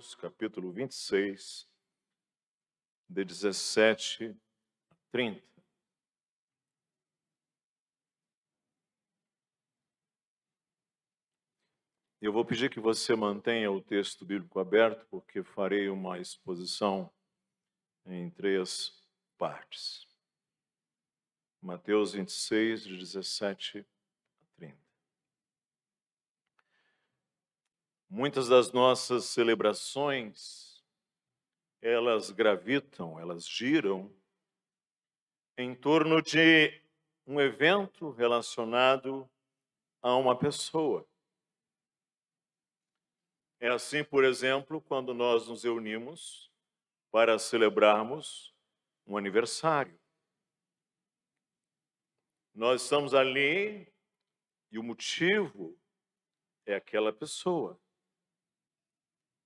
Mateus, capítulo 26, de 17 a 30. Eu vou pedir que você mantenha o texto bíblico aberto, porque farei uma exposição em 3 partes. Mateus 26, de 17 a 30. Muitas das nossas celebrações, elas gravitam, elas giram em torno de um evento relacionado a uma pessoa. É assim, por exemplo, quando nós nos reunimos para celebrarmos um aniversário. Nós estamos ali e o motivo é aquela pessoa.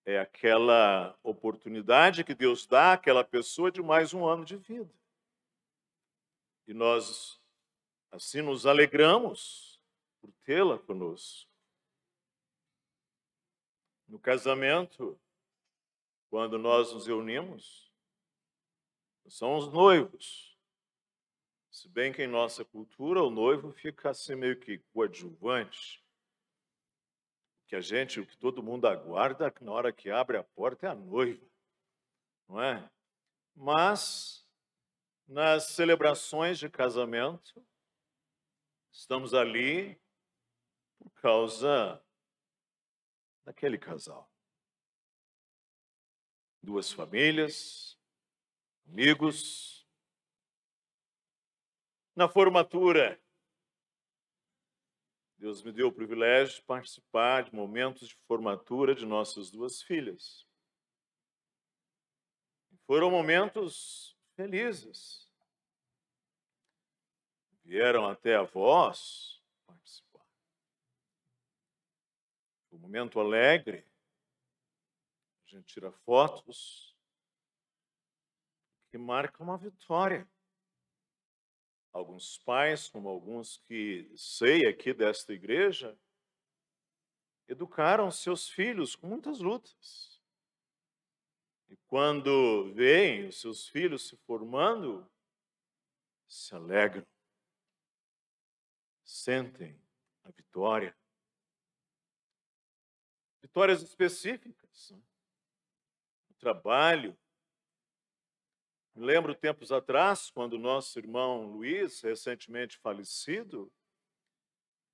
É aquela oportunidade que Deus dá àquela pessoa de mais um ano de vida. E nós, assim, nos alegramos por tê-la conosco. No casamento, quando nós nos reunimos, são os noivos. Se bem que em nossa cultura o noivo fica assim meio que coadjuvante. O que todo mundo aguarda na hora que abre a porta é a noiva, não é? Mas nas celebrações de casamento, estamos ali por causa daquele casal. 2 famílias, amigos. Na formatura, Deus me deu o privilégio de participar de momentos de formatura de nossas 2 filhas. Foram momentos felizes. Vieram até avós participar. Foi um momento alegre. A gente tira fotos que marcam uma vitória. Alguns pais, como alguns que sei aqui desta igreja, educaram seus filhos com muitas lutas. E quando veem os seus filhos se formando, se alegram, sentem a vitória. Vitórias específicas, né? No trabalho. Me lembro tempos atrás, quando nosso irmão Luiz, recentemente falecido,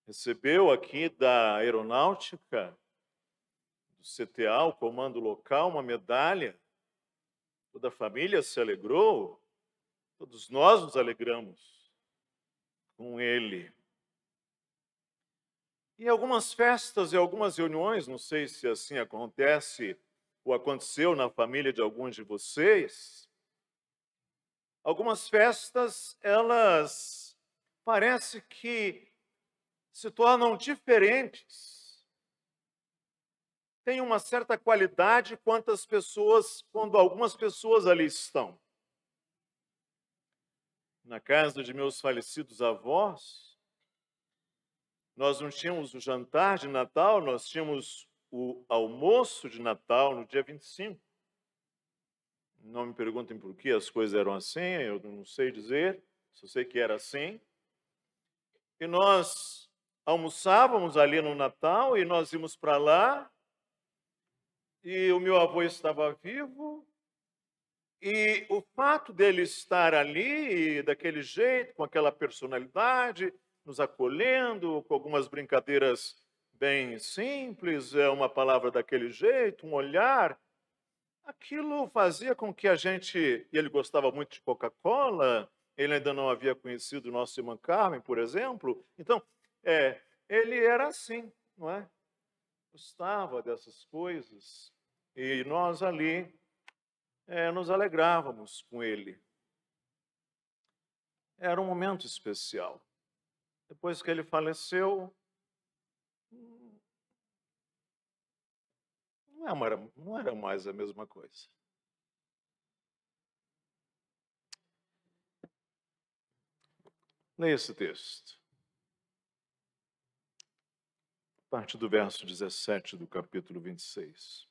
recebeu aqui da aeronáutica, do CTA, o comando local, uma medalha. Toda a família se alegrou, todos nós nos alegramos com ele. E algumas festas e algumas reuniões, não sei se assim acontece ou aconteceu na família de alguns de vocês, algumas festas, elas parece que se tornam diferentes. Tem uma certa qualidade quando algumas pessoas ali estão. Na casa de meus falecidos avós, nós não tínhamos o jantar de Natal, nós tínhamos o almoço de Natal no dia 25. Não me perguntem por que as coisas eram assim, eu não sei dizer, só sei que era assim. E nós almoçávamos ali no Natal e nós íamos para lá, e o meu avô estava vivo, e o fato dele estar ali, daquele jeito, com aquela personalidade, nos acolhendo, com algumas brincadeiras bem simples, uma palavra daquele jeito, um olhar, aquilo fazia com que a gente... E ele gostava muito de Coca-Cola, ele ainda não havia conhecido o nosso irmão Carmen, por exemplo. Então, ele era assim, não é? Gostava dessas coisas. E nós ali nos alegrávamos com ele. Era um momento especial. Depois que ele faleceu, não era mais a mesma coisa. Leia esse texto. Parte do verso 17 do capítulo 26.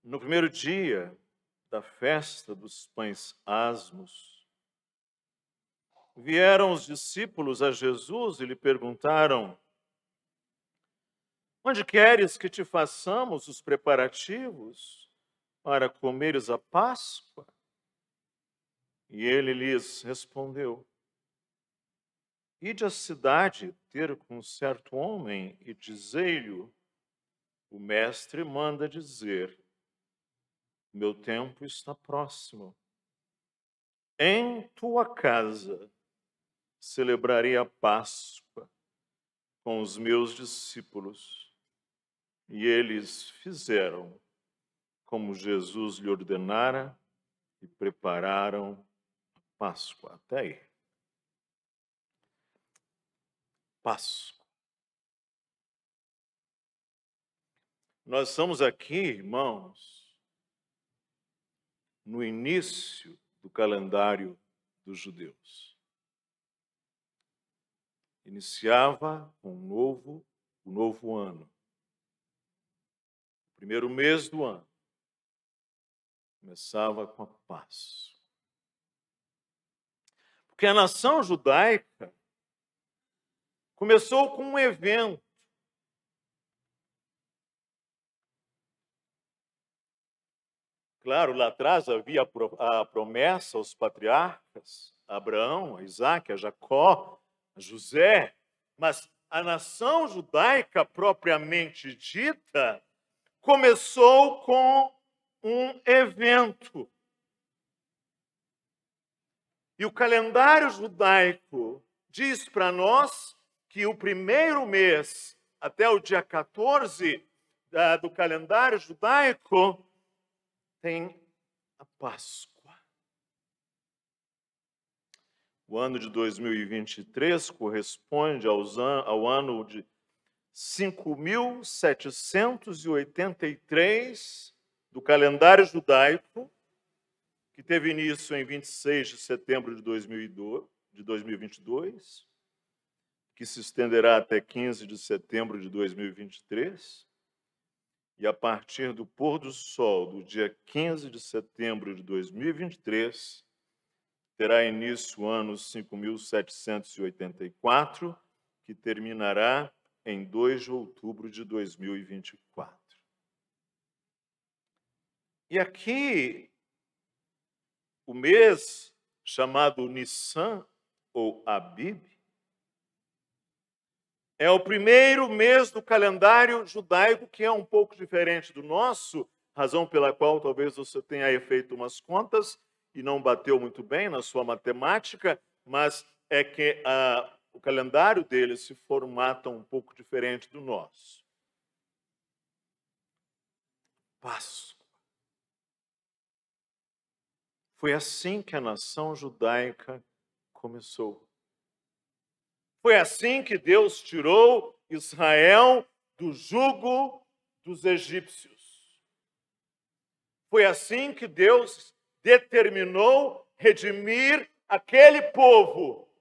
No primeiro dia da festa dos pães asmos, vieram os discípulos a Jesus e lhe perguntaram: onde queres que te façamos os preparativos para comeres a Páscoa? E ele lhes respondeu: ide à cidade ter com um certo homem e dizei-lhe: o mestre manda dizer, meu tempo está próximo. Em tua casa celebrarei a Páscoa com os meus discípulos. E eles fizeram como Jesus lhe ordenara e prepararam a Páscoa. Até aí. Páscoa. Nós estamos aqui, irmãos, no início do calendário dos judeus. Iniciava o novo ano. O primeiro mês do ano. Começava com a Páscoa. Porque a nação judaica começou com um evento. Claro, lá atrás havia a promessa aos patriarcas, a Abraão, a Isaac, a Jacó, a José, mas a nação judaica propriamente dita começou com um evento. E o calendário judaico diz para nós que o primeiro mês, até o dia 14 do calendário judaico, tem a Páscoa. O ano de 2023 corresponde ao ano de 5.783 do calendário judaico, que teve início em 26 de setembro de 2022, que se estenderá até 15 de setembro de 2023, e a partir do pôr do sol do dia 15 de setembro de 2023, terá início o ano 5.784, que terminará em 2 de outubro de 2024. E aqui, o mês chamado Nissan, ou Abib, é o primeiro mês do calendário judaico, que é um pouco diferente do nosso, razão pela qual talvez você tenha feito umas contas e não bateu muito bem na sua matemática, mas é que o calendário deles se formata um pouco diferente do nosso. Páscoa. Foi assim que a nação judaica começou. Foi assim que Deus tirou Israel do jugo dos egípcios. Foi assim que Deus determinou redimir aquele povo.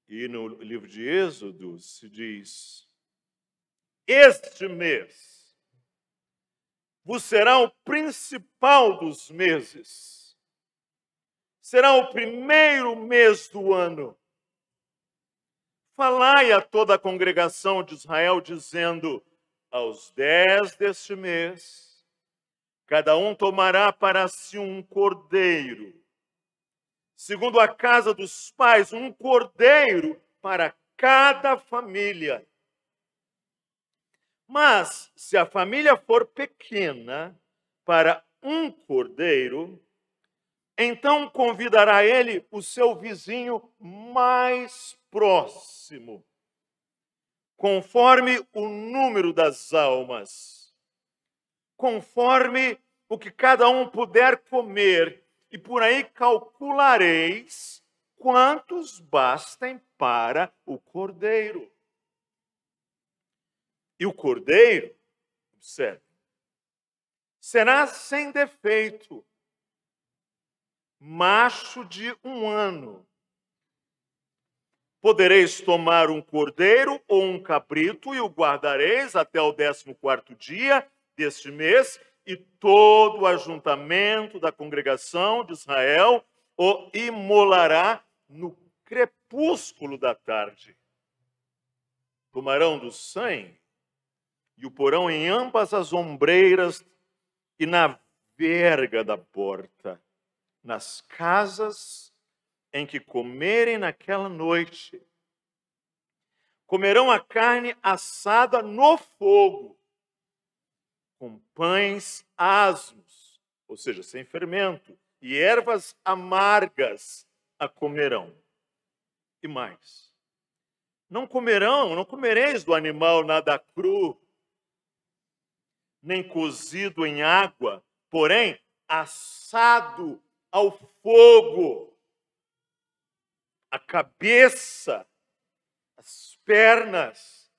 E no livro de Êxodo se diz: este mês vos será o principal dos meses. Será o primeiro mês do ano. Falai a toda a congregação de Israel, dizendo: aos 10 deste mês, cada um tomará para si um cordeiro, segundo a casa dos pais, um cordeiro para cada família. Mas, se a família for pequena, para um cordeiro, então convidará ele o seu vizinho mais próximo, conforme o número das almas, conforme o que cada um puder comer, e por aí calculareis quantos bastem para o cordeiro. E o cordeiro, observe, será sem defeito, macho de 1 ano. Podereis tomar um cordeiro ou um cabrito e o guardareis até o 14º dia, deste mês, e todo o ajuntamento da congregação de Israel o imolará no crepúsculo da tarde. Tomarão do sangue e o porão em ambas as ombreiras e na verga da porta, nas casas em que comerem naquela noite. Comerão a carne assada no fogo, com pães asmos, ou seja, sem fermento, e ervas amargas a comerão. E mais, não comereis do animal nada cru, nem cozido em água, porém assado ao fogo, a cabeça, as pernas,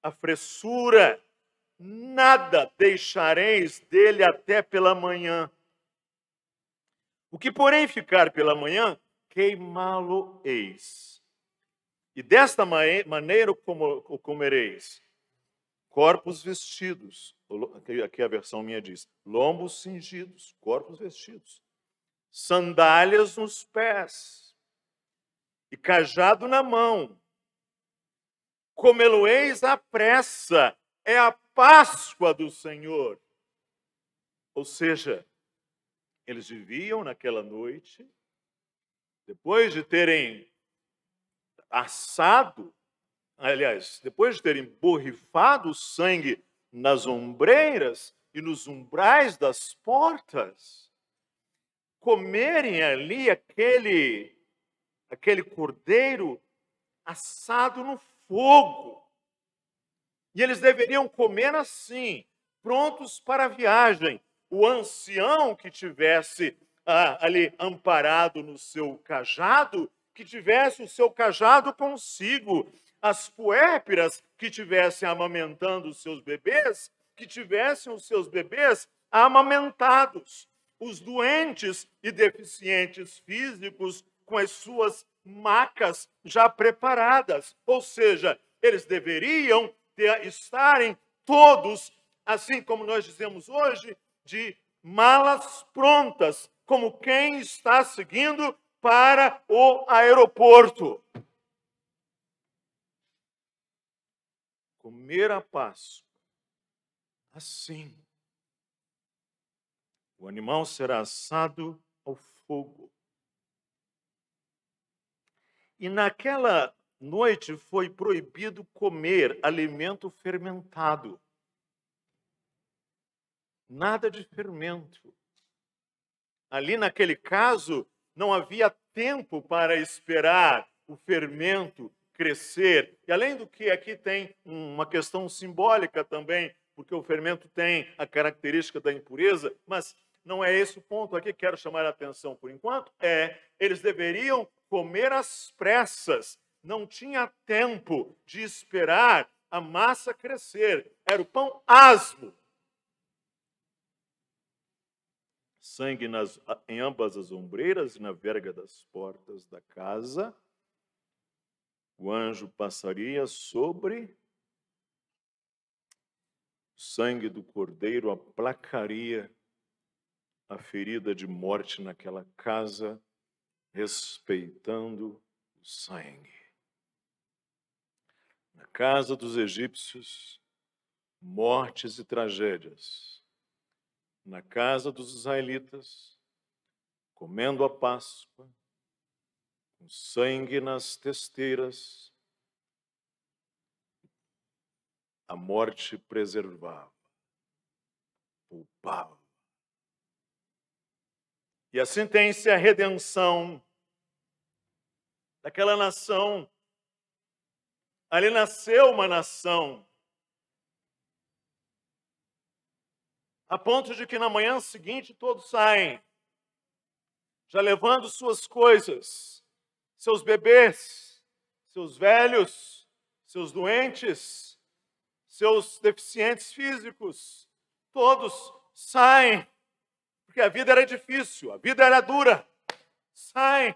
a fressura, nada deixareis dele até pela manhã. O que, porém, ficar pela manhã, queimá-lo-eis. E desta maneira o comereis: corpos vestidos, aqui a versão minha diz, lombos cingidos, corpos vestidos, sandálias nos pés e cajado na mão. Comê-lo-eis à pressa, é a Páscoa do Senhor. Ou seja, eles viviam naquela noite, depois de terem assado, aliás, depois de terem borrifado o sangue nas ombreiras e nos umbrais das portas, comerem ali aquele cordeiro assado no fogo. E eles deveriam comer assim, prontos para a viagem. O ancião que tivesse ali amparado no seu cajado, que tivesse o seu cajado consigo. As puérperas que tivessem amamentando os seus bebês, que tivessem os seus bebês amamentados. Os doentes e deficientes físicos com as suas macas já preparadas. Ou seja, eles deveriam estarem todos, assim como nós dizemos hoje, de malas prontas, como quem está seguindo para o aeroporto. Comer a Páscoa assim. O animal será assado ao fogo. E naquela noite foi proibido comer alimento fermentado. Nada de fermento. Ali naquele caso, não havia tempo para esperar o fermento crescer. E além do que, aqui tem uma questão simbólica também, porque o fermento tem a característica da impureza, mas não é esse o ponto aqui que quero chamar a atenção por enquanto. Eles deveriam comer às pressas. Não tinha tempo de esperar a massa crescer. Era o pão asmo. Sangue em ambas as ombreiras e na verga das portas da casa. O anjo passaria sobre o sangue do cordeiro, aplacaria a ferida de morte naquela casa, respeitando o sangue. Na casa dos egípcios, mortes e tragédias. Na casa dos israelitas, comendo a Páscoa, com sangue nas testeiras, a morte preservava, poupava. E assim tem-se a redenção daquela nação. Ali nasceu uma nação, a ponto de que na manhã seguinte todos saem, já levando suas coisas, seus bebês, seus velhos, seus doentes, seus deficientes físicos, todos saem, porque a vida era difícil, a vida era dura, saem.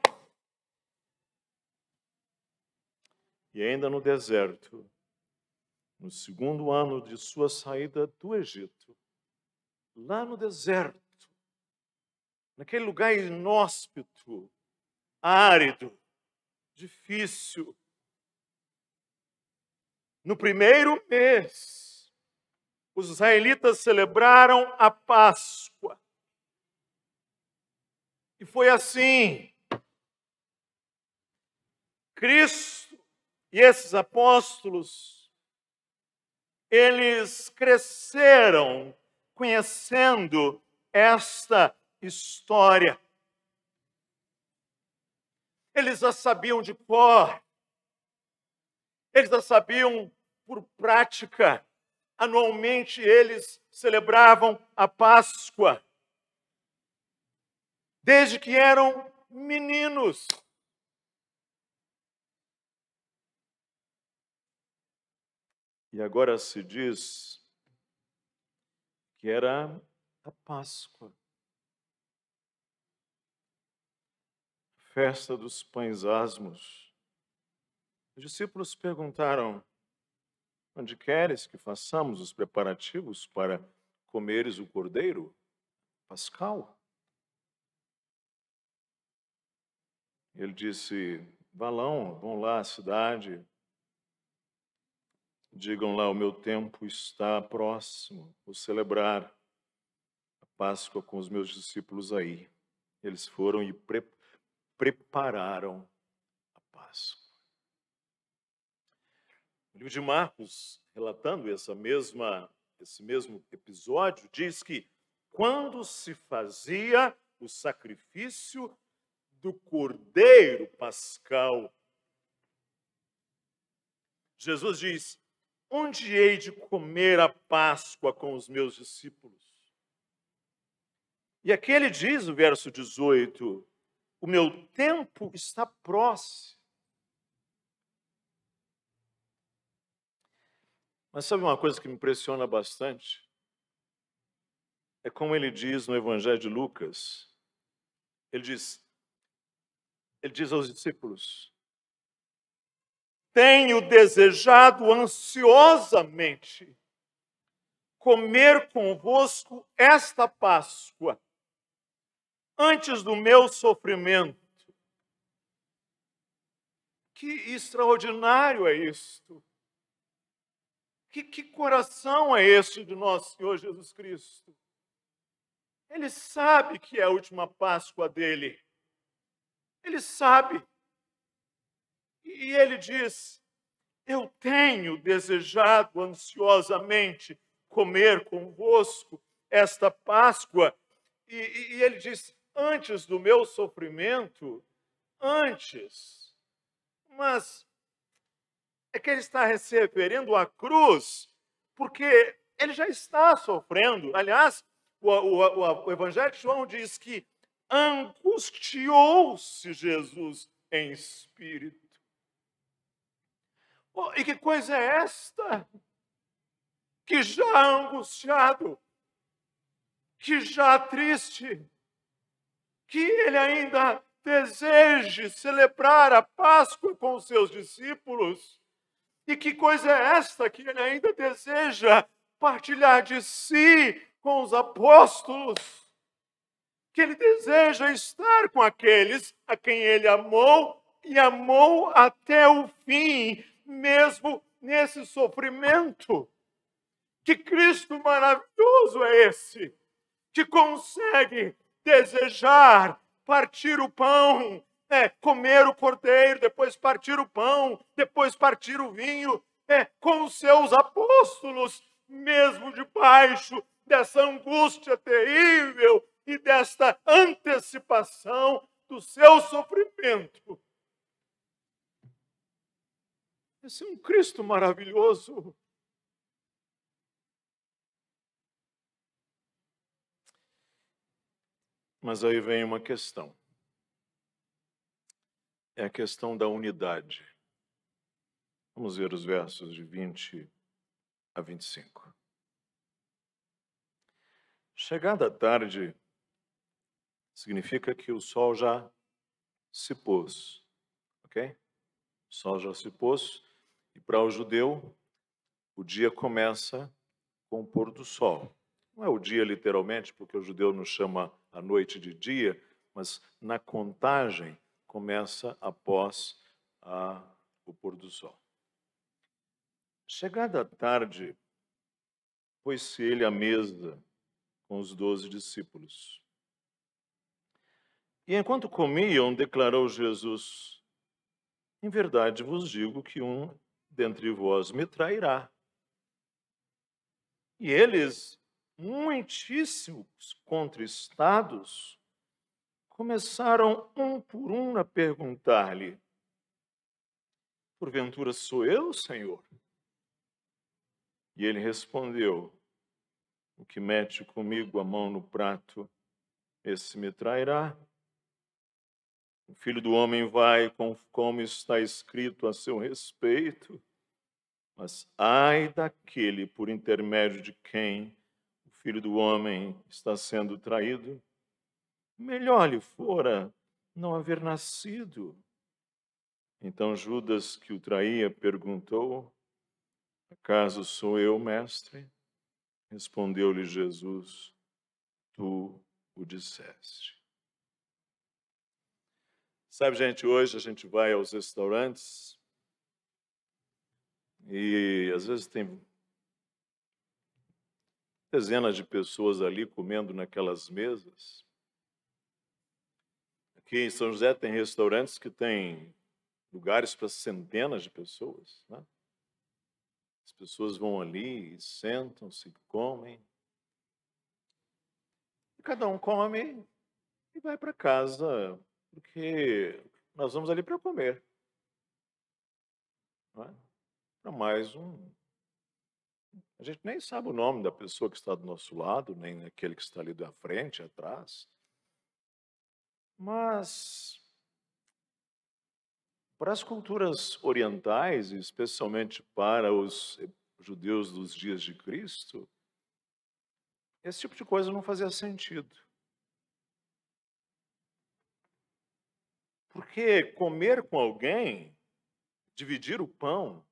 E ainda no deserto, no segundo ano de sua saída do Egito, lá no deserto, naquele lugar inóspito, árido, difícil. No primeiro mês, os israelitas celebraram a Páscoa. E foi assim. Cristo e esses apóstolos, eles cresceram conhecendo esta história. Eles já sabiam de cor, eles já sabiam por prática. Anualmente eles celebravam a Páscoa, desde que eram meninos. E agora se diz que era a Páscoa, festa dos pães asmos. Os discípulos perguntaram: onde queres que façamos os preparativos para comeres o cordeiro pascal? Ele disse: vão lá à cidade, digam lá, o meu tempo está próximo, vou celebrar a Páscoa com os meus discípulos aí. Eles foram e prepararam a Páscoa. O livro de Marcos, relatando esse mesmo episódio, diz que quando se fazia o sacrifício do cordeiro pascal, Jesus diz: onde hei de comer a Páscoa com os meus discípulos? E aqui ele diz, no verso 18, o meu tempo está próximo. Mas sabe uma coisa que me impressiona bastante? É como ele diz no Evangelho de Lucas. Ele diz aos discípulos: tenho desejado ansiosamente comer convosco esta Páscoa, antes do meu sofrimento. Que extraordinário é isto! Que coração é este de nosso Senhor Jesus Cristo? Ele sabe que é a última Páscoa dele. Ele sabe. E ele diz: eu tenho desejado ansiosamente comer convosco esta Páscoa. E ele diz: antes do meu sofrimento, antes. Mas é que ele está se referindo à cruz, porque ele já está sofrendo. Aliás, o Evangelho de João diz que angustiou-se Jesus em espírito. Oh, e que coisa é esta? Que já angustiado, que já triste, que ele ainda deseje celebrar a Páscoa com os seus discípulos. E que coisa é esta que ele ainda deseja partilhar de si com os apóstolos? Que ele deseja estar com aqueles a quem ele amou e amou até o fim, mesmo nesse sofrimento. Que Cristo maravilhoso é esse, que consegue desejar partir o pão, comer o cordeiro, depois partir o pão, depois partir o vinho, com os seus apóstolos, mesmo debaixo dessa angústia terrível e desta antecipação do seu sofrimento. Esse é um Cristo maravilhoso. Mas aí vem uma questão. É a questão da unidade. Vamos ver os versos de 20 a 25. Chegada a tarde, significa que o sol já se pôs, ok? O sol já se pôs, e para o judeu, o dia começa com o pôr do sol. Não é o dia literalmente, porque o judeu não chama a noite de dia, mas na contagem começa após o pôr do sol. Chegada a tarde, pôs-se ele à mesa com os 12 discípulos. E enquanto comiam, declarou Jesus: em verdade vos digo que um dentre vós me trairá. E eles, muitíssimos contristados, começaram um por um a perguntar-lhe: porventura sou eu, Senhor? E ele respondeu: o que mete comigo a mão no prato, esse me trairá. O Filho do Homem vai como está escrito a seu respeito, mas ai daquele por intermédio de quem o Filho do Homem está sendo traído. Melhor lhe fora não haver nascido. Então Judas, que o traía, perguntou: acaso sou eu, mestre? Respondeu-lhe Jesus: tu o disseste. Sabe, gente, hoje a gente vai aos restaurantes e às vezes tem dezenas de pessoas ali comendo naquelas mesas. Aqui em São José tem restaurantes que têm lugares para centenas de pessoas, né? As pessoas vão ali, sentam-se, comem. E cada um come e vai para casa, porque nós vamos ali para comer, não é? Para mais um. A gente nem sabe o nome da pessoa que está do nosso lado, nem daquele que está ali da frente, atrás. Mas para as culturas orientais, e especialmente para os judeus dos dias de Cristo, esse tipo de coisa não fazia sentido. Porque comer com alguém, dividir o pão,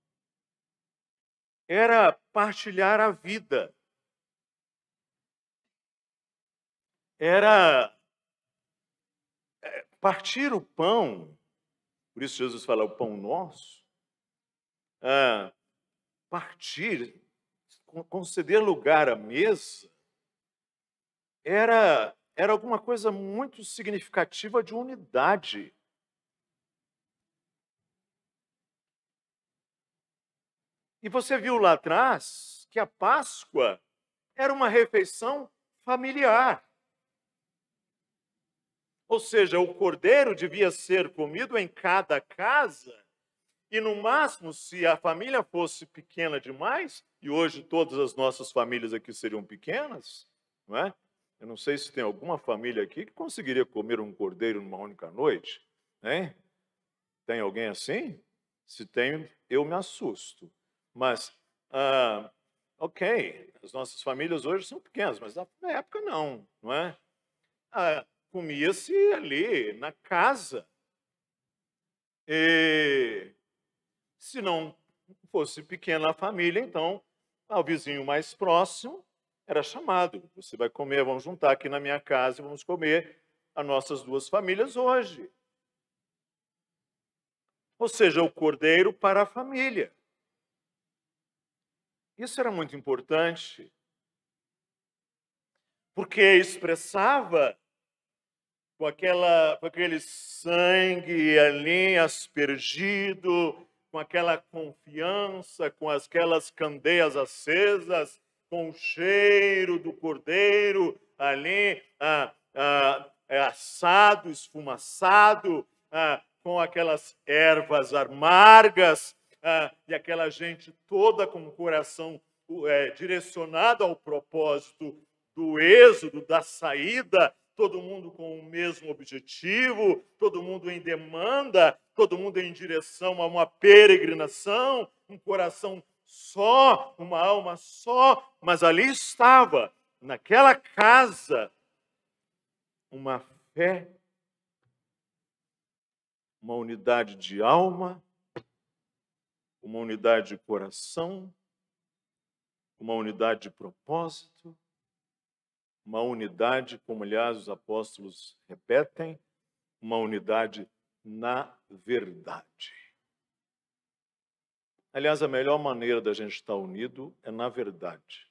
era partilhar a vida. Era partir o pão, por isso Jesus fala o pão nosso, partir, conceder lugar à mesa, era alguma coisa muito significativa de unidade. E você viu lá atrás que a Páscoa era uma refeição familiar. Ou seja, o cordeiro devia ser comido em cada casa, e no máximo, se a família fosse pequena demais, e hoje todas as nossas famílias aqui seriam pequenas, não é? Eu não sei se tem alguma família aqui que conseguiria comer um cordeiro numa única noite, hein? Tem alguém assim? Se tem, eu me assusto. Mas, ok, as nossas famílias hoje são pequenas, mas na época não é? Comia-se ali, na casa. E se não fosse pequena a família, então, o vizinho mais próximo era chamado. Você vai comer, vamos juntar aqui na minha casa e vamos comer as nossas duas famílias hoje. Ou seja, o cordeiro para a família. Isso era muito importante, porque expressava com aquele sangue ali aspergido, com aquela confiança, com aquelas candeias acesas, com o cheiro do cordeiro ali assado, esfumaçado, com aquelas ervas amargas, e aquela gente toda com o coração direcionado ao propósito do êxodo, da saída, todo mundo com o mesmo objetivo, todo mundo em demanda, todo mundo em direção a uma peregrinação, um coração só, uma alma só, mas ali estava, naquela casa, uma fé, uma unidade de alma, uma unidade de coração, uma unidade de propósito, uma unidade, como aliás os apóstolos repetem, uma unidade na verdade. Aliás, a melhor maneira da gente estar unido é na verdade.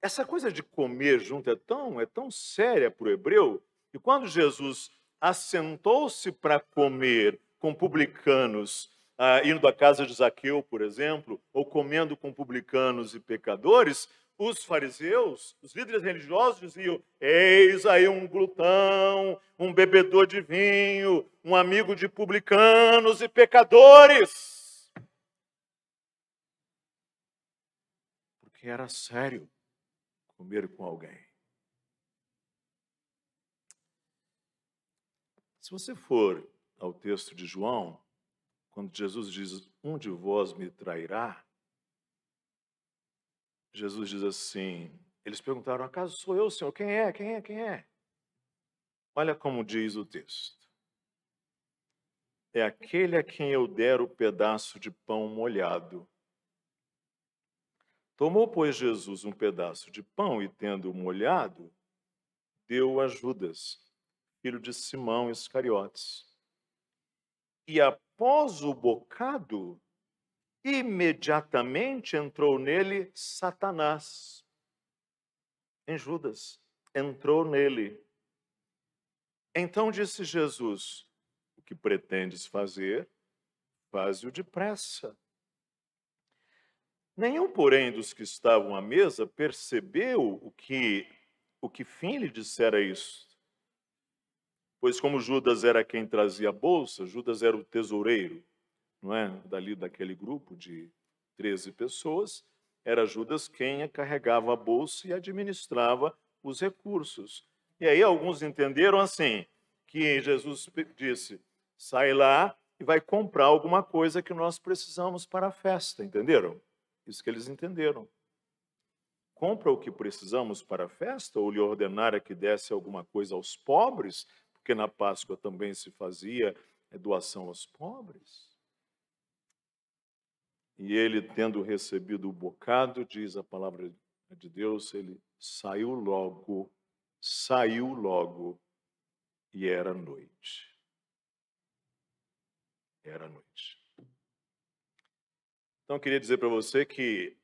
Essa coisa de comer junto é tão séria para o hebreu, que quando Jesus assentou-se para comer com publicanos, indo à casa de Zaqueu, por exemplo, ou comendo com publicanos e pecadores, os fariseus, os líderes religiosos diziam: eis aí um glutão, um bebedor de vinho, um amigo de publicanos e pecadores. Porque era sério comer com alguém. Se você for ao texto de João, quando Jesus diz: um de vós me trairá, Jesus diz assim, eles perguntaram: acaso sou eu, Senhor? Quem é? Quem é? Quem é? Olha como diz o texto. É aquele a quem eu der o pedaço de pão molhado. Tomou, pois, Jesus um pedaço de pão e, tendo-o molhado, deu a Judas, filho de Simão Iscariotes. E após o bocado, imediatamente entrou nele Satanás. Em Judas, entrou nele. Então disse Jesus: o que pretendes fazer, faze-o depressa. Nenhum, porém, dos que estavam à mesa percebeu o que fim lhe dissera isso. Pois como Judas era quem trazia a bolsa, Judas era o tesoureiro, não é? Daquele grupo de 13 pessoas, era Judas quem carregava a bolsa e administrava os recursos. E aí alguns entenderam assim, que Jesus disse: sai lá e vai comprar alguma coisa que nós precisamos para a festa, entenderam? Isso que eles entenderam. Compra o que precisamos para a festa, ou lhe ordenara que desse alguma coisa aos pobres, porque na Páscoa também se fazia doação aos pobres. E ele, tendo recebido o bocado, diz a palavra de Deus, ele saiu logo, e era noite. Era noite. Então, eu queria dizer para você que,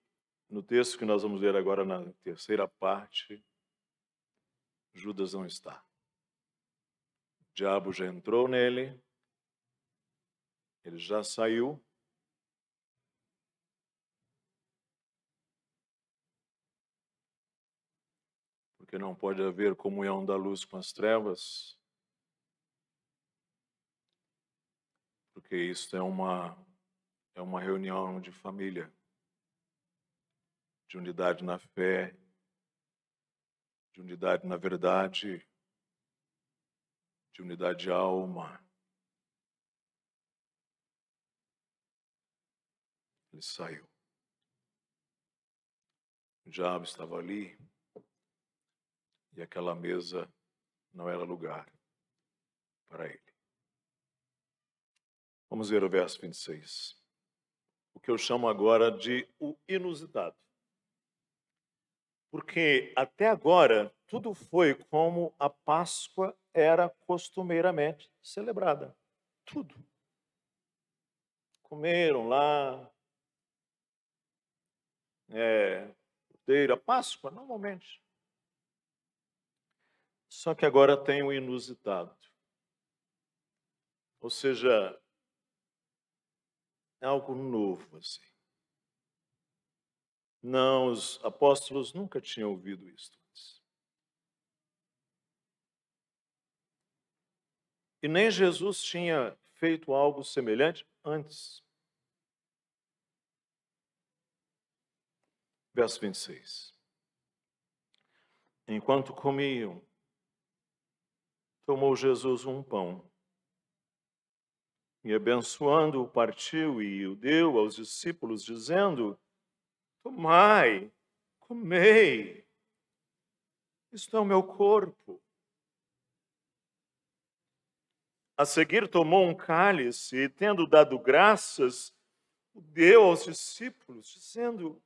no texto que nós vamos ler agora, na terceira parte, Judas não está. O diabo já entrou nele, ele já saiu. Porque não pode haver comunhão da luz com as trevas, porque isso é uma reunião de família, de unidade na fé, de unidade na verdade, de unidade de alma. Ele saiu. O diabo estava ali e aquela mesa não era lugar para ele. Vamos ver o verso 26. O que eu chamo agora de o inusitado. Porque até agora tudo foi como a Páscoa era costumeiramente celebrada. Tudo. Comeram lá, a Páscoa, normalmente. Só que agora tem o inusitado. Ou seja, é algo novo, assim. Não, os apóstolos nunca tinham ouvido isso antes. E nem Jesus tinha feito algo semelhante antes. Verso 26. Enquanto comiam, tomou Jesus um pão e, abençoando-o, partiu e o deu aos discípulos, dizendo: tomai, comei, isto é o meu corpo. A seguir tomou um cálice e, tendo dado graças, o deu aos discípulos, dizendo: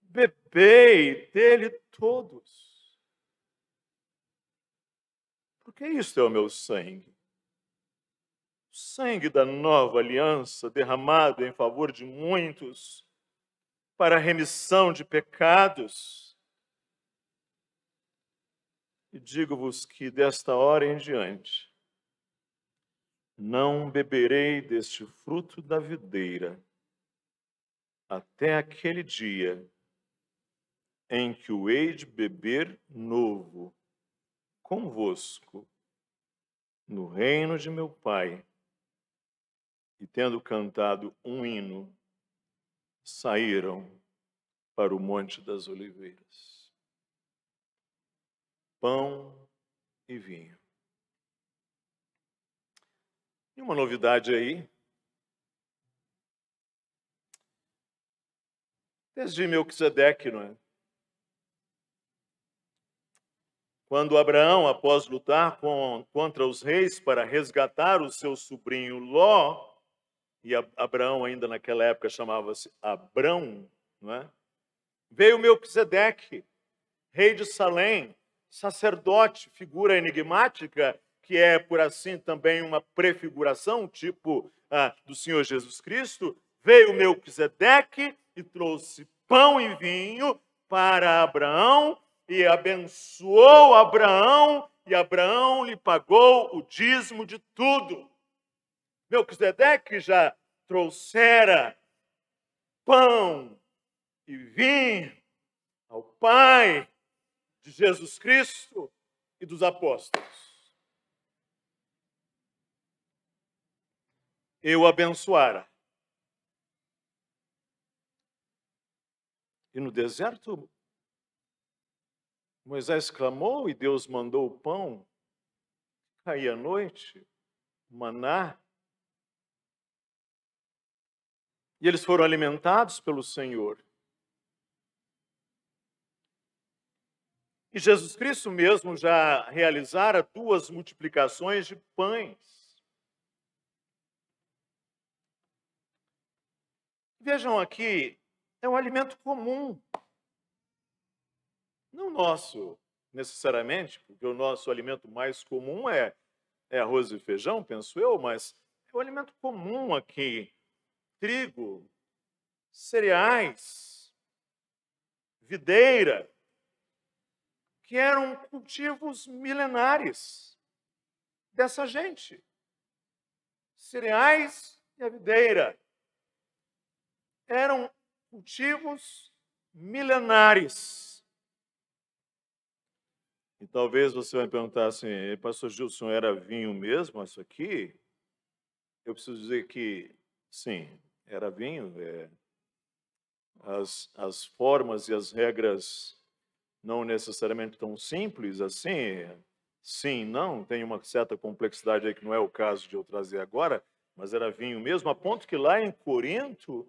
bebei dele todos. Porque isto é o meu sangue. O sangue da nova aliança derramado em favor de muitos para a remissão de pecados. E digo-vos que desta hora em diante não beberei deste fruto da videira até aquele dia em que o hei de beber novo convosco no reino de meu Pai. E tendo cantado um hino, saíram para o Monte das Oliveiras. Pão e vinho. E uma novidade aí, desde Melquisedeque, não é? Quando Abraão, após lutar contra os reis para resgatar o seu sobrinho Ló, e Abraão ainda naquela época chamava-se Abrão, não é? Veio Melquisedeque, rei de Salém, sacerdote, figura enigmática, que é, por assim, também uma prefiguração, tipo do Senhor Jesus Cristo. Veio Melquisedeque e trouxe pão e vinho para Abraão, e abençoou Abraão, e Abraão lhe pagou o dízimo de tudo. Melquisedeque já trouxera pão e vinho ao Pai de Jesus Cristo e dos apóstolos. Eu abençoara. E no deserto, Moisés clamou e Deus mandou o pão. Caía a noite, maná. E eles foram alimentados pelo Senhor. E Jesus Cristo mesmo já realizara 2 multiplicações de pães. Vejam aqui, é um alimento comum. Não nosso, necessariamente, porque o nosso alimento mais comum é arroz e feijão, penso eu, mas é um alimento comum aqui. Trigo, cereais, videira, que eram cultivos milenares dessa gente. Cereais e a videira eram cultivos milenares. E talvez você vai perguntar assim, pastor Gilson, era vinho mesmo isso aqui? Eu preciso dizer que, sim, era vinho. As formas e as regras não necessariamente tão simples assim. Sim, não, tem uma certa complexidade aí que não é o caso de eu trazer agora, mas era vinho mesmo, a ponto que lá em Corinto,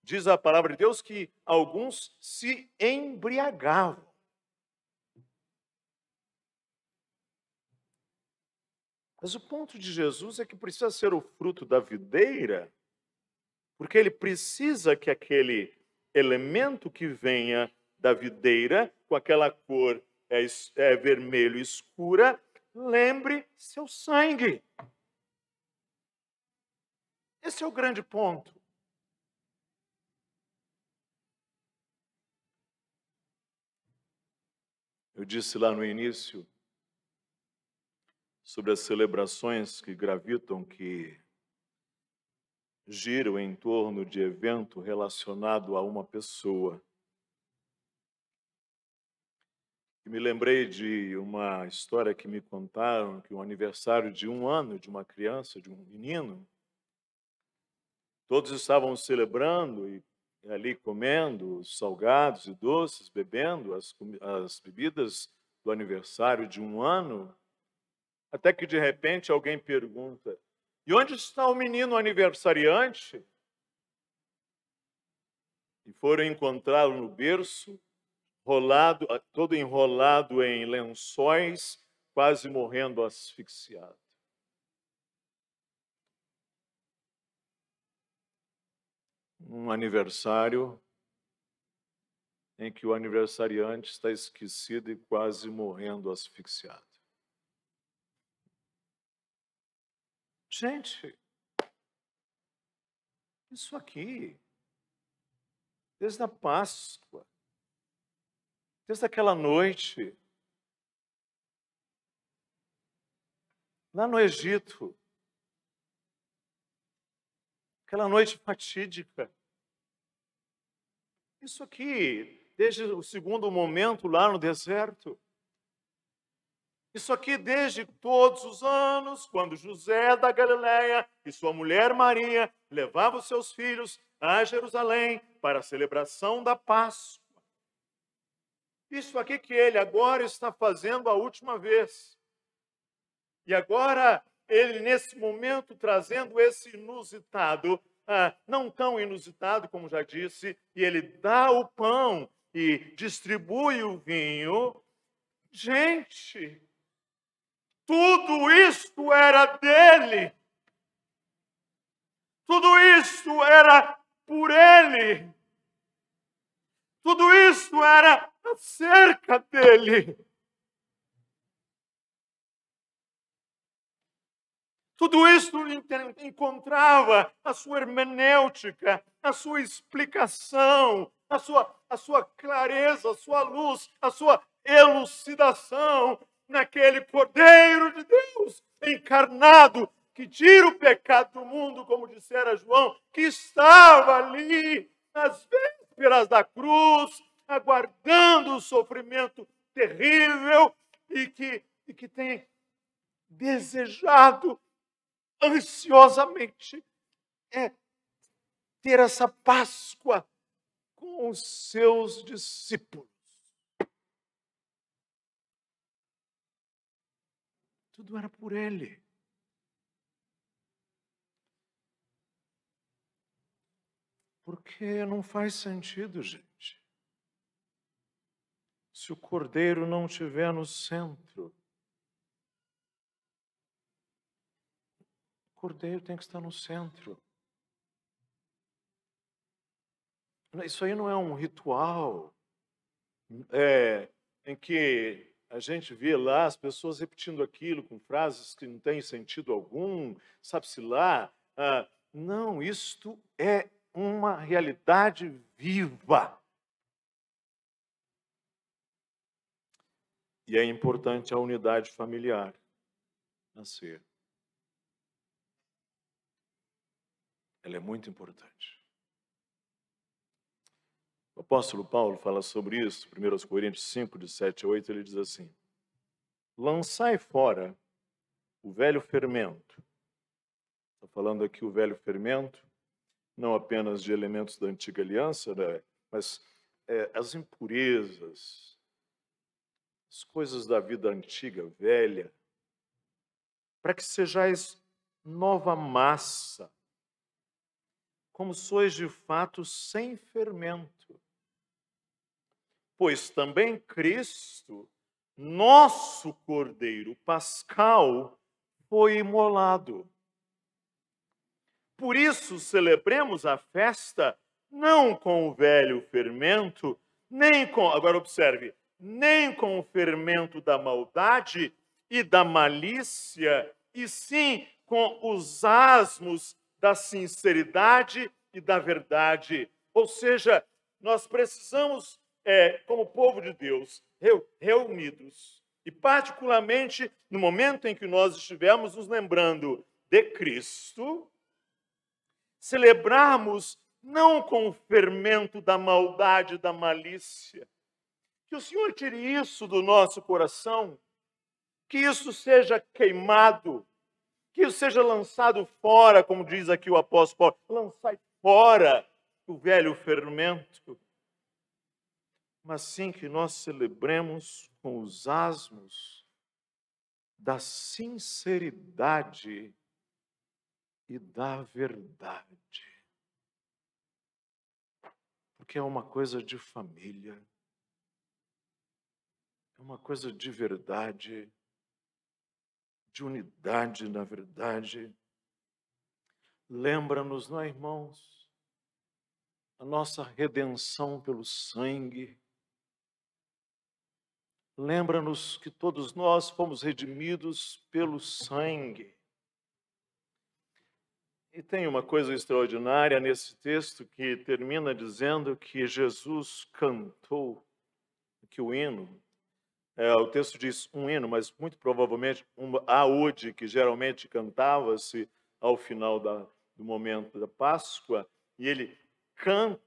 diz a palavra de Deus que alguns se embriagavam. Mas o ponto de Jesus é que precisa ser o fruto da videira, porque ele precisa que aquele elemento que venha da videira, com aquela cor vermelho escura, lembre seu sangue. Esse é o grande ponto. Eu disse lá no início sobre as celebrações que gravitam, que giram em torno de evento relacionado a uma pessoa. E me lembrei de uma história que me contaram, que o aniversário de 1 ano de uma criança, de um menino, todos estavam celebrando e ali comendo os salgados e doces, bebendo as bebidas do aniversário de 1 ano, até que de repente alguém pergunta: e onde está o menino aniversariante? E foram encontrá-lo no berço, todo enrolado em lençóis, quase morrendo asfixiado. Um aniversário em que o aniversariante está esquecido e quase morrendo asfixiado. Gente, isso aqui, desde a Páscoa, desde aquela noite, lá no Egito, aquela noite fatídica, isso aqui, desde o segundo momento lá no deserto, isso aqui desde todos os anos, quando José da Galileia e sua mulher Maria levavam seus filhos a Jerusalém para a celebração da Páscoa. Isso aqui que ele agora está fazendo a última vez. E agora, ele nesse momento trazendo esse inusitado, não tão inusitado como já disse, e ele dá o pão e distribui o vinho. Gente, tudo isto era dele. Tudo isto era por ele. Tudo isto era acerca dele. Tudo isto encontrava a sua hermenêutica, a sua explicação, a sua clareza, a sua luz, a sua elucidação naquele Cordeiro de Deus encarnado que tira o pecado do mundo, como dissera João, que estava ali nas vésperas da cruz, aguardando o sofrimento terrível e que tem desejado ansiosamente ter essa Páscoa com os seus discípulos. Tudo era por ele. Porque não faz sentido, gente. Se o Cordeiro não estiver no centro, o Cordeiro tem que estar no centro. Isso aí não é um ritual em que a gente vê lá as pessoas repetindo aquilo com frases que não têm sentido algum, sabe-se lá. Não, isto é uma realidade viva. E é importante a unidade familiar nascer. Ela é muito importante. O apóstolo Paulo fala sobre isso, 1 Coríntios 5, de 7 a 8, ele diz assim: lançai fora o velho fermento. Está falando aqui o velho fermento, não apenas de elementos da antiga aliança, né, mas as impurezas, as coisas da vida antiga, velha, para que sejais nova massa, como sois de fato sem fermento. Pois também Cristo, nosso Cordeiro Pascal, foi imolado. Por isso celebremos a festa não com o velho fermento, agora observe, nem com o fermento da maldade e da malícia, e sim com os asmos da sinceridade e da verdade. Ou seja, nós precisamos, como povo de Deus, reunidos, e particularmente no momento em que nós estivermos nos lembrando de Cristo, celebrarmos não com o fermento da maldade e da malícia. Que o Senhor tire isso do nosso coração, que isso seja queimado, que isso seja lançado fora, como diz aqui o apóstolo Paulo, lançai fora o velho fermento, mas sim que nós celebremos com os asmos da sinceridade e da verdade. Porque é uma coisa de família, é uma coisa de verdade, de unidade na verdade. Lembra-nos, não é, irmãos, a nossa redenção pelo sangue, lembra-nos que todos nós fomos redimidos pelo sangue. E tem uma coisa extraordinária nesse texto que termina dizendo que Jesus cantou, que o hino, o texto diz um hino, mas muito provavelmente a ode, que geralmente cantava-se ao final do momento da Páscoa, e ele canta.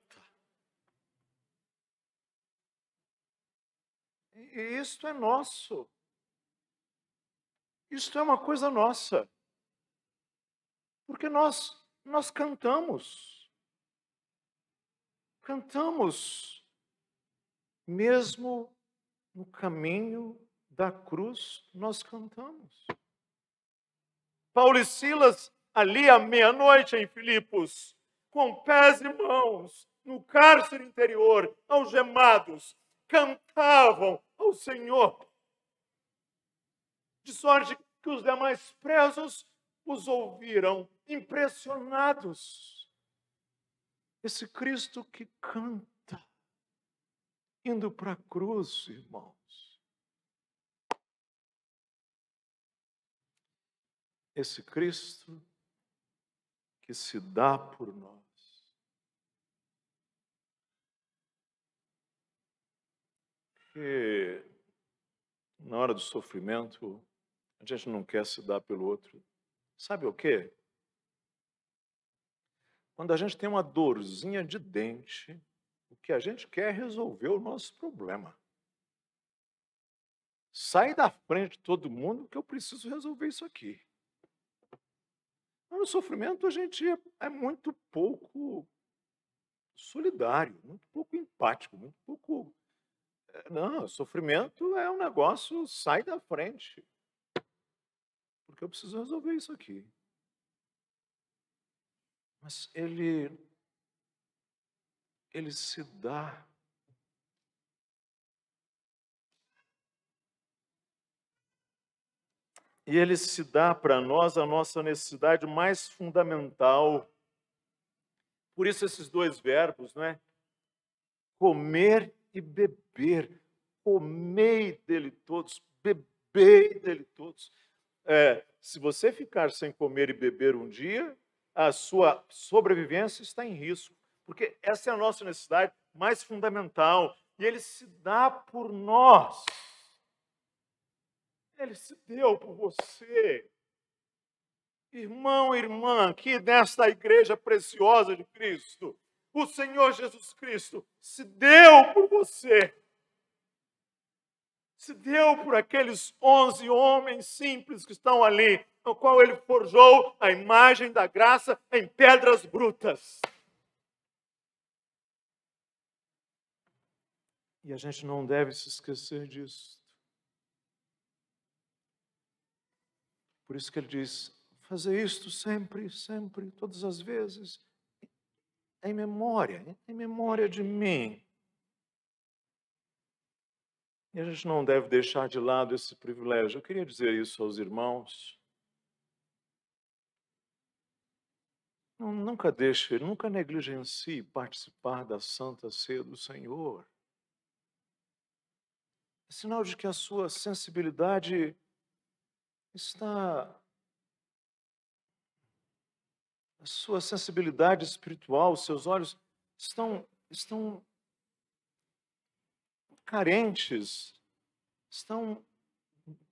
E isto é nosso. Isto é uma coisa nossa. Porque nós cantamos. Cantamos mesmo no caminho da cruz, nós cantamos. Paulo e Silas, ali à meia-noite em Filipos, com pés e mãos, no cárcere interior, algemados, cantavam ao Senhor. De sorte que os demais presos os ouviram, impressionados. Esse Cristo que canta, indo para a cruz, irmãos. Esse Cristo que se dá por nós. Porque na hora do sofrimento, a gente não quer se dar pelo outro. Sabe o quê? Quando a gente tem uma dorzinha de dente, o que a gente quer é resolver o nosso problema. Sai da frente de todo mundo que eu preciso resolver isso aqui. No sofrimento, a gente é muito pouco solidário, muito pouco empático, muito pouco... Não, sofrimento é um negócio, sai da frente. Porque eu preciso resolver isso aqui. Mas ele se dá. E ele se dá para nós a nossa necessidade mais fundamental. Por isso esses dois verbos, não é? Comer e beber. Comei dele todos, bebei dele todos. Se você ficar sem comer e beber um dia, a sua sobrevivência está em risco. Porque essa é a nossa necessidade mais fundamental. E ele se dá por nós. Ele se deu por você. Irmão, irmã, que nesta igreja preciosa de Cristo, o Senhor Jesus Cristo se deu por você. Se deu por aqueles 11 homens simples que estão ali, no qual ele forjou a imagem da graça em pedras brutas. E a gente não deve se esquecer disso. Por isso que ele diz, fazer isto sempre, sempre, todas as vezes, em memória de mim. E a gente não deve deixar de lado esse privilégio. Eu queria dizer isso aos irmãos. Nunca deixe, nunca negligencie participar da Santa Ceia do Senhor. É sinal de que a sua sensibilidade está... A sua sensibilidade espiritual, os seus olhos estão carentes, estão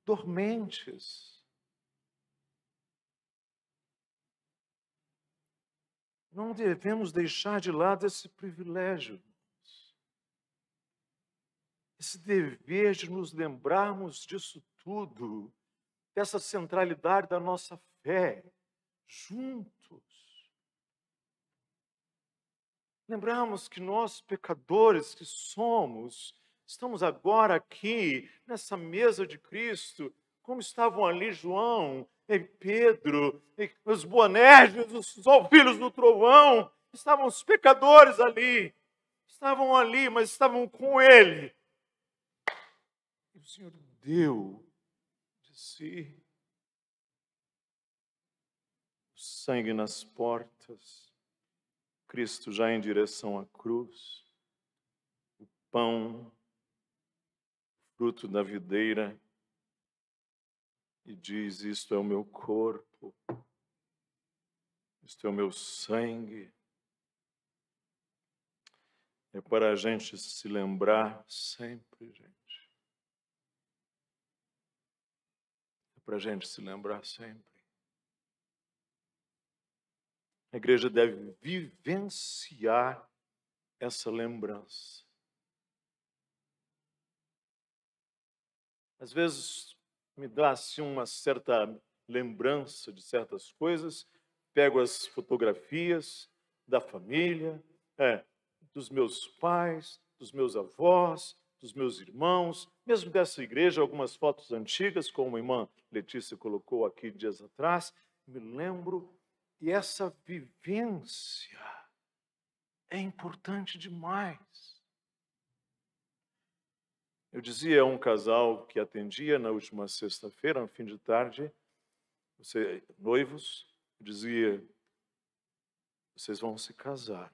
dormentes. Não devemos deixar de lado esse privilégio, esse dever de nos lembrarmos disso tudo, dessa centralidade da nossa fé, juntos. Lembrarmos que nós, pecadores que somos, estamos agora aqui, nessa mesa de Cristo, como estavam ali João e Pedro, e os Boanerges, os filhos do trovão, estavam os pecadores ali, mas estavam com Ele. E o Senhor deu de si o sangue nas portas, Cristo já em direção à cruz, o pão, fruto da videira e diz: isto é o meu corpo, isto é o meu sangue. É para a gente se lembrar sempre, gente. É para a gente se lembrar sempre. A igreja deve vivenciar essa lembrança. Às vezes me dá assim uma certa lembrança de certas coisas, pego as fotografias da família, dos meus pais, dos meus avós, dos meus irmãos, mesmo dessa igreja, algumas fotos antigas, como a irmã Letícia colocou aqui dias atrás, me lembro, e essa vivência é importante demais. Eu dizia a um casal que atendia na última sexta-feira, no fim de tarde, noivos, eu dizia: vocês vão se casar,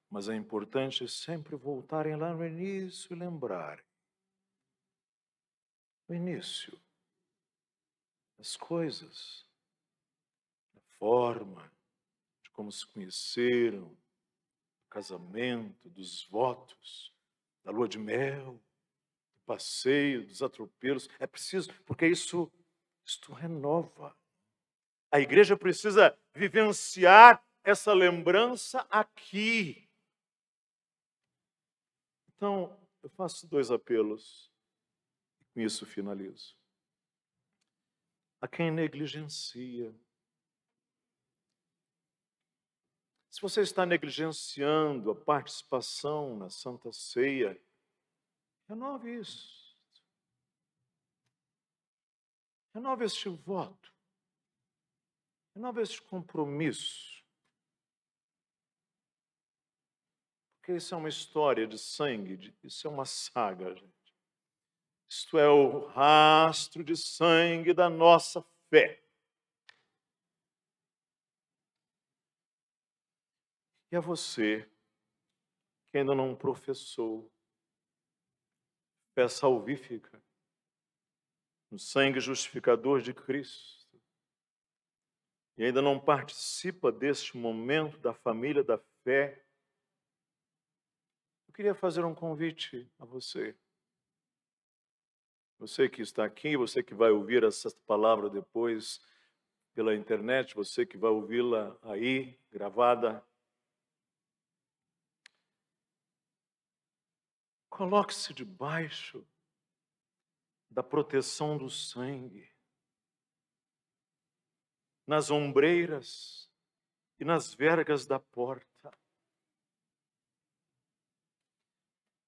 mas é importante sempre voltarem lá no início e lembrarem. No início, as coisas, a forma de como se conheceram, do casamento, dos votos, da lua de mel, do passeio, dos atropelos. É preciso, porque isto renova. A igreja precisa vivenciar essa lembrança aqui. Então, eu faço 2 apelos, e com isso finalizo. A quem negligencia. Se você está negligenciando a participação na Santa Ceia, renove isso. Renove este voto. Renove este compromisso. Porque isso é uma história de sangue, isso é uma saga, gente. Isto é o rastro de sangue da nossa fé. E a você, que ainda não professou fé salvífica no sangue justificador de Cristo, e ainda não participa deste momento da família da fé, eu queria fazer um convite a você. Você que está aqui, você que vai ouvir essa palavra depois pela internet, você que vai ouvi-la aí, gravada. Coloque-se debaixo da proteção do sangue, nas ombreiras e nas vergas da porta.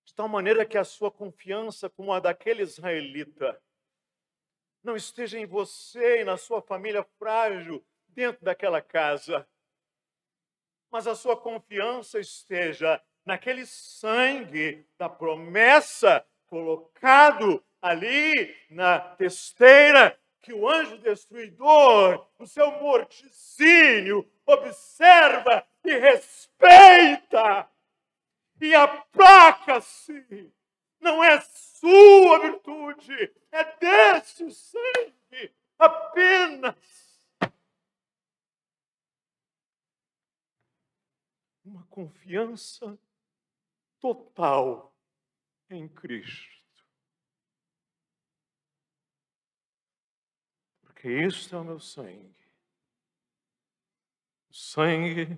De tal maneira que a sua confiança, como a daquele israelita, não esteja em você e na sua família frágil dentro daquela casa, mas a sua confiança esteja naquele sangue da promessa colocado ali na testeira, que o anjo destruidor, no seu morticínio, observa e respeita e aplaca-se. Não é sua virtude, é desse o sangue apenas. Uma confiança total em Cristo. Porque isto é o meu sangue. O sangue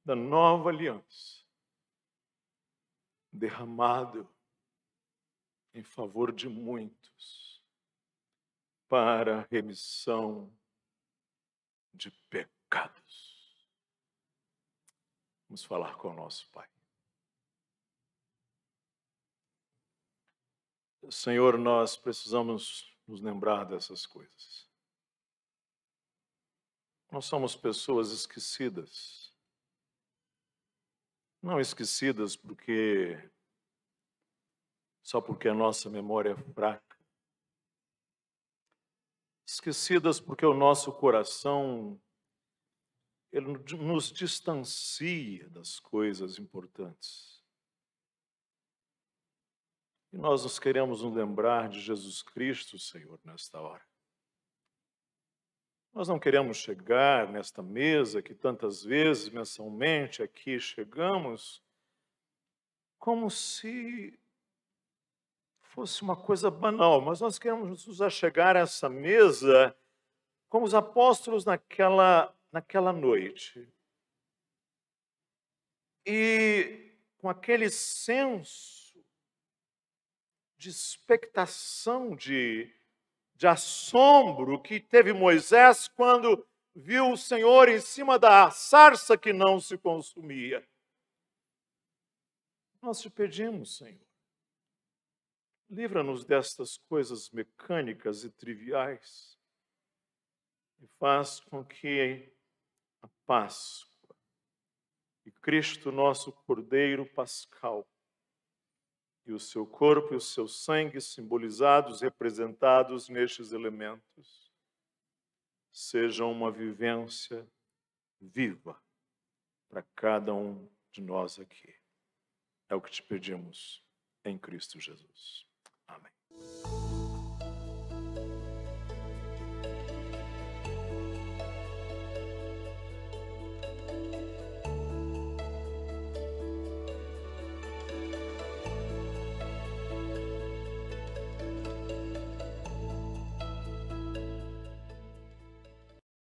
da nova aliança, derramado em favor de muitos, para a remissão de pecados. Vamos falar com o nosso Pai. Senhor, nós precisamos nos lembrar dessas coisas. Nós somos pessoas esquecidas. Não esquecidas só porque a nossa memória é fraca. Esquecidas porque o nosso coração ele nos distancia das coisas importantes. E nós nos queremos nos lembrar de Jesus Cristo, Senhor, nesta hora. Nós não queremos chegar nesta mesa que tantas vezes, mensalmente, aqui chegamos, como se fosse uma coisa banal, mas nós queremos nos achegar a essa mesa como os apóstolos naquela noite. E com aquele senso de expectação, de assombro que teve Moisés quando viu o Senhor em cima da sarça que não se consumia. Nós te pedimos, Senhor, livra-nos destas coisas mecânicas e triviais e faz com que a Páscoa e Cristo, nosso Cordeiro Pascal, e o seu corpo e o seu sangue simbolizados, representados nestes elementos, sejam uma vivência viva para cada um de nós aqui. É o que te pedimos em Cristo Jesus. Amém.